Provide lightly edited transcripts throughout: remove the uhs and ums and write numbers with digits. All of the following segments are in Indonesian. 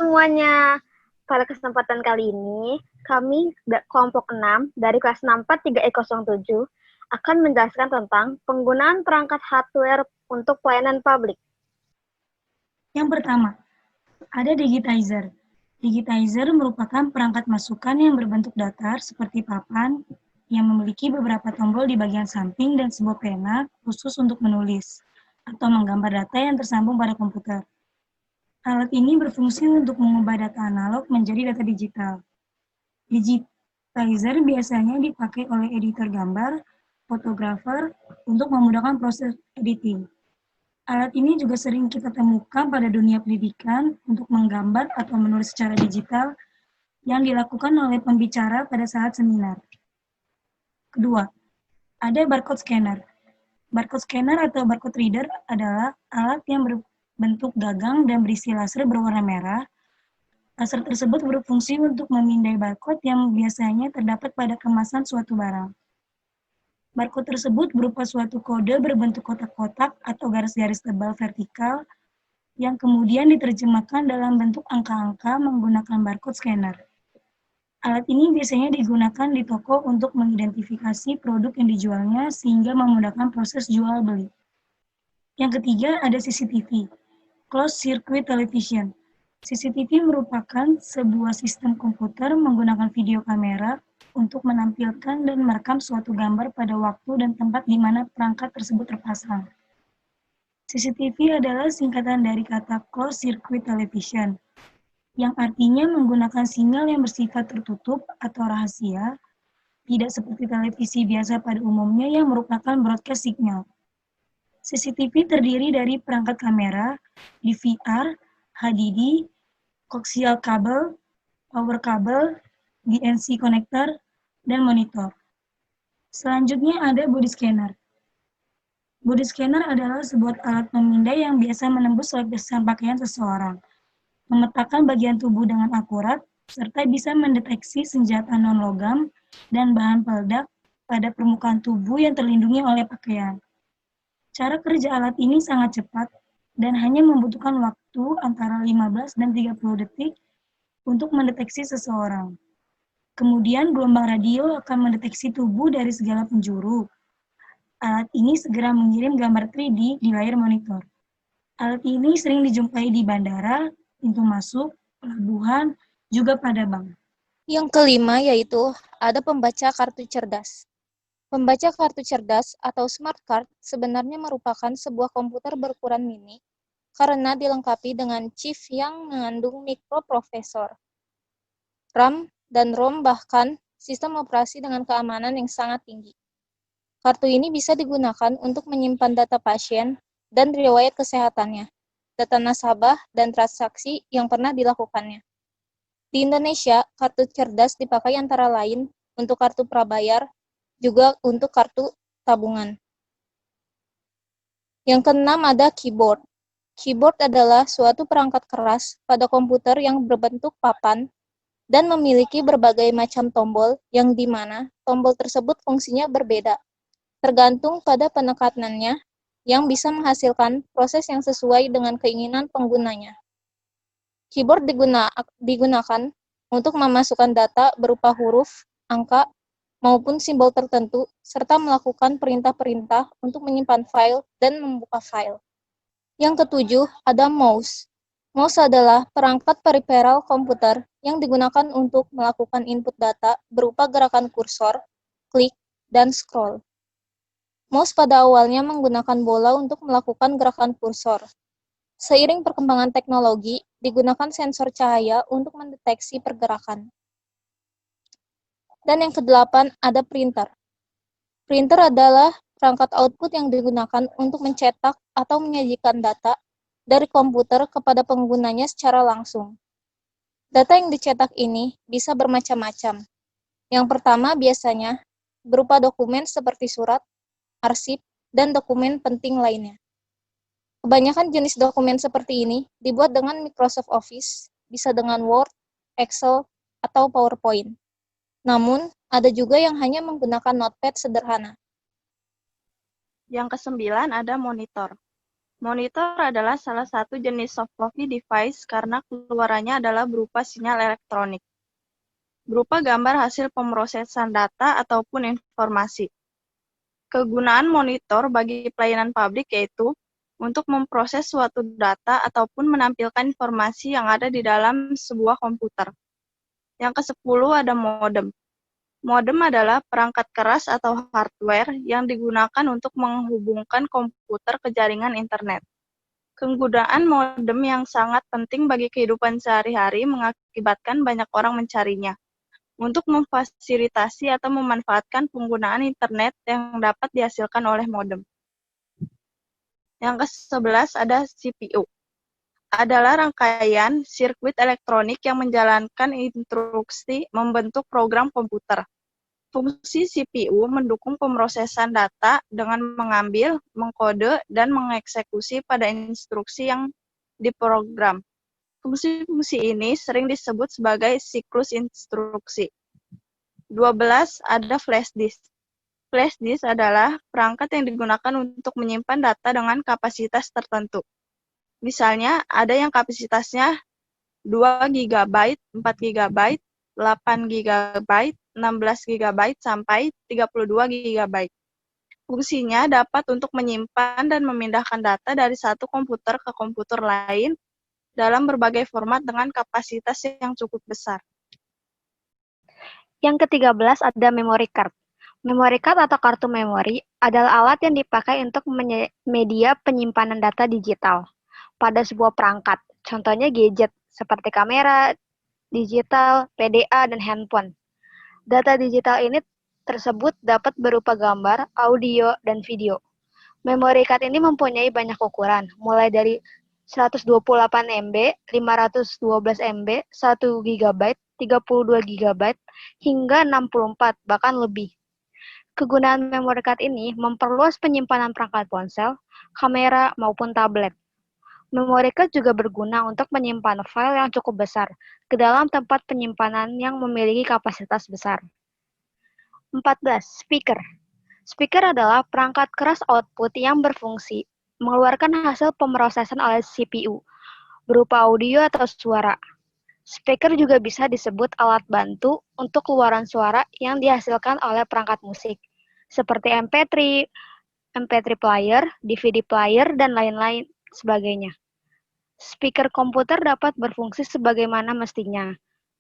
semuanya. Pada kesempatan kali ini, kami kelompok 6 dari kelas 643E07 akan menjelaskan tentang penggunaan perangkat hardware untuk pelayanan publik. Yang pertama, ada digitizer. Digitizer merupakan perangkat masukan yang berbentuk datar seperti papan yang memiliki beberapa tombol di bagian samping dan sebuah pena khusus untuk menulis atau menggambar data yang tersambung pada komputer. Alat ini berfungsi untuk mengubah data analog menjadi data digital. Digitizer biasanya dipakai oleh editor gambar, fotografer untuk memudahkan proses editing. Alat ini juga sering kita temukan pada dunia pendidikan untuk menggambar atau menulis secara digital yang dilakukan oleh pembicara pada saat seminar. Kedua, ada barcode scanner. Barcode scanner atau barcode reader adalah alat yang berbentuk gagang dan berisi laser berwarna merah. Laser tersebut berfungsi untuk memindai barcode yang biasanya terdapat pada kemasan suatu barang. Barcode tersebut berupa suatu kode berbentuk kotak-kotak atau garis-garis tebal vertikal yang kemudian diterjemahkan dalam bentuk angka-angka menggunakan barcode scanner. Alat ini biasanya digunakan di toko untuk mengidentifikasi produk yang dijualnya sehingga memudahkan proses jual beli. Yang ketiga ada CCTV, Closed Circuit Television. CCTV merupakan sebuah sistem komputer menggunakan video kamera untuk menampilkan dan merekam suatu gambar pada waktu dan tempat di mana perangkat tersebut terpasang. CCTV adalah singkatan dari kata Closed Circuit Television, yang artinya menggunakan sinyal yang bersifat tertutup atau rahasia, tidak seperti televisi biasa pada umumnya yang merupakan broadcast signal. CCTV terdiri dari perangkat kamera, DVR, HDD, coaxial kabel, power kabel, DNC connector, dan monitor. Selanjutnya ada body scanner. Body scanner adalah sebuah alat pemindai yang biasa menembus lapisan pakaian seseorang, memetakan bagian tubuh dengan akurat, serta bisa mendeteksi senjata non-logam dan bahan peledak pada permukaan tubuh yang terlindungi oleh pakaian. Cara kerja alat ini sangat cepat dan hanya membutuhkan waktu antara 15 dan 30 detik untuk mendeteksi seseorang. Kemudian gelombang radio akan mendeteksi tubuh dari segala penjuru. Alat ini segera mengirim gambar 3D di layar monitor. Alat ini sering dijumpai di bandara, pintu masuk, pelabuhan, juga pada bank. Yang kelima yaitu ada pembaca kartu cerdas. Pembaca kartu cerdas atau smart card sebenarnya merupakan sebuah komputer berukuran mini karena dilengkapi dengan chip yang mengandung mikroprosesor, RAM, dan ROM bahkan sistem operasi dengan keamanan yang sangat tinggi. Kartu ini bisa digunakan untuk menyimpan data pasien dan riwayat kesehatannya, data nasabah, dan transaksi yang pernah dilakukannya. Di Indonesia, kartu cerdas dipakai antara lain untuk kartu prabayar, juga untuk kartu tabungan. Yang keenam ada keyboard. Keyboard adalah suatu perangkat keras pada komputer yang berbentuk papan dan memiliki berbagai macam tombol yang di mana tombol tersebut fungsinya berbeda, tergantung pada penekanannya yang bisa menghasilkan proses yang sesuai dengan keinginan penggunanya. Keyboard digunakan untuk memasukkan data berupa huruf, angka, maupun simbol tertentu, serta melakukan perintah-perintah untuk menyimpan file dan membuka file. Yang ketujuh, ada mouse. Mouse adalah perangkat periferal komputer yang digunakan untuk melakukan input data berupa gerakan kursor, klik, dan scroll. Mouse pada awalnya menggunakan bola untuk melakukan gerakan kursor. Seiring perkembangan teknologi, digunakan sensor cahaya untuk mendeteksi pergerakan. Dan yang kedelapan ada printer. Printer adalah perangkat output yang digunakan untuk mencetak atau menyajikan data dari komputer kepada penggunanya secara langsung. Data yang dicetak ini bisa bermacam-macam. Yang pertama biasanya berupa dokumen seperti surat, arsip, dan dokumen penting lainnya. Kebanyakan jenis dokumen seperti ini dibuat dengan Microsoft Office, bisa dengan Word, Excel, atau PowerPoint. Namun, ada juga yang hanya menggunakan notepad sederhana. Yang kesembilan ada monitor. Monitor adalah salah satu jenis soft copy device karena keluarannya adalah berupa sinyal elektronik, berupa gambar hasil pemrosesan data ataupun informasi. Kegunaan monitor bagi pelayanan publik yaitu untuk memproses suatu data ataupun menampilkan informasi yang ada di dalam sebuah komputer. Yang ke-10 ada modem. Modem adalah perangkat keras atau hardware yang digunakan untuk menghubungkan komputer ke jaringan internet. Kegunaan modem yang sangat penting bagi kehidupan sehari-hari mengakibatkan banyak orang mencarinya untuk memfasilitasi atau memanfaatkan penggunaan internet yang dapat dihasilkan oleh modem. Yang ke-11 ada CPU. Adalah rangkaian sirkuit elektronik yang menjalankan instruksi membentuk program komputer. Fungsi CPU mendukung pemrosesan data dengan mengambil, mengkode, dan mengeksekusi pada instruksi yang diprogram. Fungsi-fungsi ini sering disebut sebagai siklus instruksi. 12 ada flash disk. Flash disk adalah perangkat yang digunakan untuk menyimpan data dengan kapasitas tertentu. Misalnya, ada yang kapasitasnya 2 GB, 4 GB, 8 GB, 16 GB, sampai 32 GB. Fungsinya dapat untuk menyimpan dan memindahkan data dari satu komputer ke komputer lain dalam berbagai format dengan kapasitas yang cukup besar. Yang ke-13 ada memory card. Memory card atau kartu memori adalah alat yang dipakai untuk media penyimpanan data digital pada sebuah perangkat. Contohnya gadget seperti kamera digital, PDA, dan handphone. Data digital ini tersebut dapat berupa gambar, audio, dan video. Memory card ini mempunyai banyak ukuran, mulai dari 128 MB, 512 MB, 1 GB, 32 GB, hingga 64, bahkan lebih. Kegunaan memory card ini memperluas penyimpanan perangkat ponsel, kamera, maupun tablet. Memory card juga berguna untuk menyimpan file yang cukup besar ke dalam tempat penyimpanan yang memiliki kapasitas besar. 14. Speaker. Speaker adalah perangkat keras output yang berfungsi mengeluarkan hasil pemrosesan oleh CPU, berupa audio atau suara. Speaker juga bisa disebut alat bantu untuk keluaran suara yang dihasilkan oleh perangkat musik, seperti MP3, MP3 player, DVD player, dan lain-lain sebagainya. Speaker komputer dapat berfungsi sebagaimana mestinya.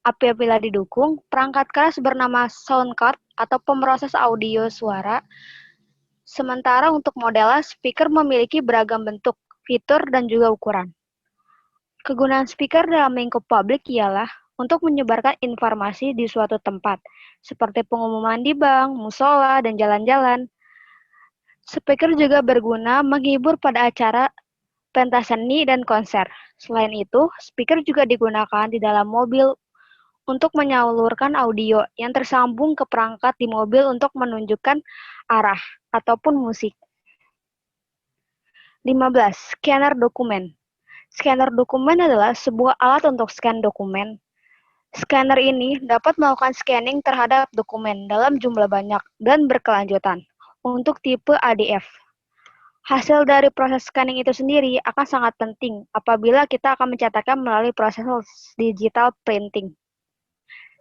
Apabila didukung, perangkat keras bernama sound card atau pemroses audio suara. Sementara untuk model, speaker memiliki beragam bentuk, fitur, dan juga ukuran. Kegunaan speaker dalam lingkup publik ialah untuk menyebarkan informasi di suatu tempat, seperti pengumuman di bank, musola, dan jalan-jalan. Speaker juga berguna menghibur pada acara pentas seni dan konser. Selain itu, speaker juga digunakan di dalam mobil untuk menyalurkan audio yang tersambung ke perangkat di mobil untuk menunjukkan arah ataupun musik. 15. Scanner dokumen. Scanner dokumen adalah sebuah alat untuk scan dokumen. Scanner ini dapat melakukan scanning terhadap dokumen dalam jumlah banyak dan berkelanjutan untuk tipe ADF. Hasil dari proses scanning itu sendiri akan sangat penting apabila kita akan mencetakkan melalui proses digital printing.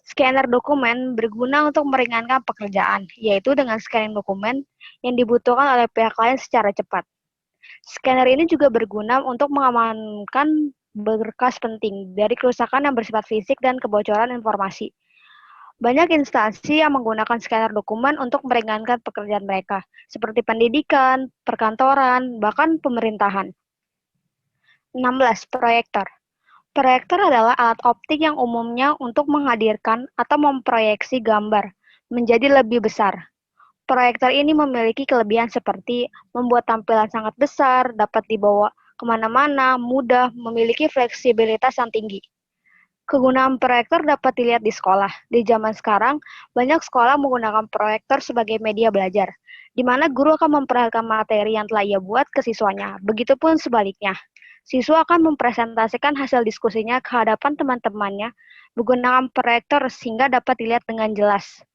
Scanner dokumen berguna untuk meringankan pekerjaan, yaitu dengan scanning dokumen yang dibutuhkan oleh pihak lain secara cepat. Scanner ini juga berguna untuk mengamankan berkas penting dari kerusakan yang bersifat fisik dan kebocoran informasi. Banyak instansi yang menggunakan scanner dokumen untuk meringankan pekerjaan mereka, seperti pendidikan, perkantoran, bahkan pemerintahan. 16. Proyektor. Proyektor adalah alat optik yang umumnya untuk menghadirkan atau memproyeksi gambar menjadi lebih besar. Proyektor ini memiliki kelebihan seperti membuat tampilan sangat besar, dapat dibawa kemana-mana, mudah, memiliki fleksibilitas yang tinggi. Kegunaan proyektor dapat dilihat di sekolah. Di zaman sekarang, banyak sekolah menggunakan proyektor sebagai media belajar, di mana guru akan memperlihatkan materi yang telah ia buat ke siswanya. Begitupun sebaliknya. Siswa akan mempresentasikan hasil diskusinya ke hadapan teman-temannya menggunakan proyektor sehingga dapat dilihat dengan jelas.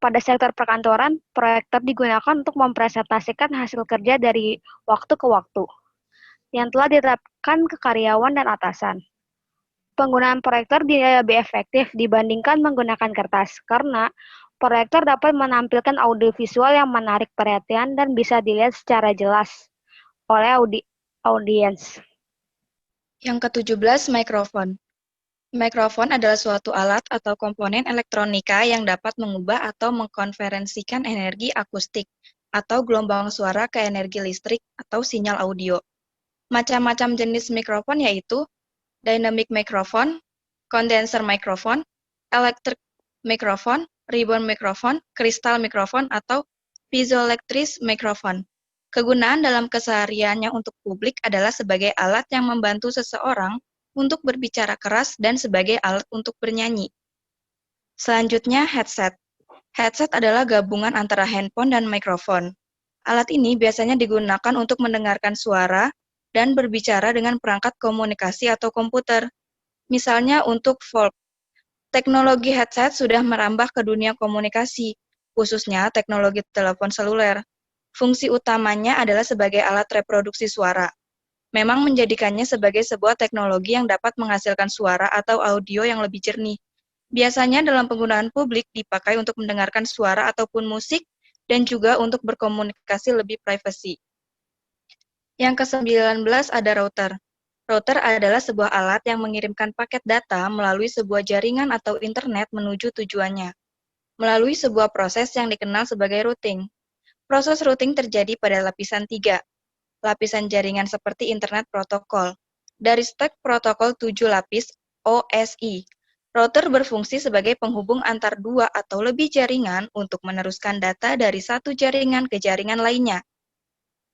pada sektor perkantoran, proyektor digunakan untuk mempresentasikan hasil kerja dari waktu ke waktu yang telah diterapkan ke karyawan dan atasan. Penggunaan proyektor lebih efektif dibandingkan menggunakan kertas, karena proyektor dapat menampilkan audiovisual yang menarik perhatian dan bisa dilihat secara jelas oleh audiens. Yang ke-17, mikrofon. Mikrofon adalah suatu alat atau komponen elektronika yang dapat mengubah atau mengkonferensikan energi akustik atau gelombang suara ke energi listrik atau sinyal audio. Macam-macam jenis mikrofon yaitu dynamic microphone, condenser microphone, electric microphone, ribbon microphone, crystal microphone, atau piezoelectric microphone. Kegunaan dalam kesehariannya untuk publik adalah sebagai alat yang membantu seseorang untuk berbicara keras dan sebagai alat untuk bernyanyi. Selanjutnya, headset. Headset adalah gabungan antara handphone dan mikrofon. Alat ini biasanya digunakan untuk mendengarkan suara dan berbicara dengan perangkat komunikasi atau komputer. Misalnya untuk VoIP. Teknologi headset sudah merambah ke dunia komunikasi, khususnya teknologi telepon seluler. Fungsi utamanya adalah sebagai alat reproduksi suara. Memang menjadikannya sebagai sebuah teknologi yang dapat menghasilkan suara atau audio yang lebih jernih. Biasanya dalam penggunaan publik dipakai untuk mendengarkan suara ataupun musik dan juga untuk berkomunikasi lebih privasi. Yang ke-19 ada router. Router adalah sebuah alat yang mengirimkan paket data melalui sebuah jaringan atau internet menuju tujuannya, melalui sebuah proses yang dikenal sebagai routing. Proses routing terjadi pada lapisan 3. Lapisan jaringan seperti internet protokol. Dari stek protokol 7 lapis OSI, router berfungsi sebagai penghubung antar dua atau lebih jaringan untuk meneruskan data dari satu jaringan ke jaringan lainnya.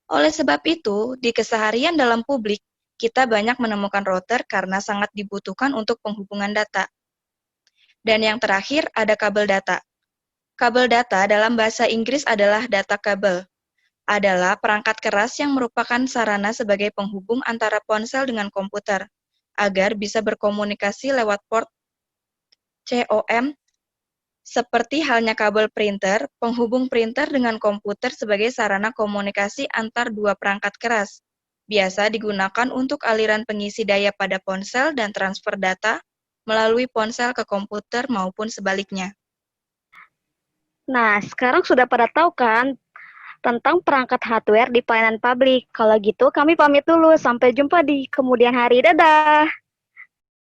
Oleh sebab itu, di keseharian dalam publik, kita banyak menemukan router karena sangat dibutuhkan untuk penghubungan data. Dan yang terakhir, ada kabel data. Kabel data dalam bahasa Inggris adalah data kabel. Adalah perangkat keras yang merupakan sarana sebagai penghubung antara ponsel dengan komputer, agar bisa berkomunikasi lewat port COM, seperti halnya kabel printer, penghubung printer dengan komputer sebagai sarana komunikasi antar dua perangkat keras. Biasa digunakan untuk aliran pengisi daya pada ponsel dan transfer data melalui ponsel ke komputer maupun sebaliknya. Nah, sekarang sudah pada tahu kan tentang perangkat hardware di pelayanan publik. Kalau gitu, kami pamit dulu. Sampai jumpa di kemudian hari. Dadah!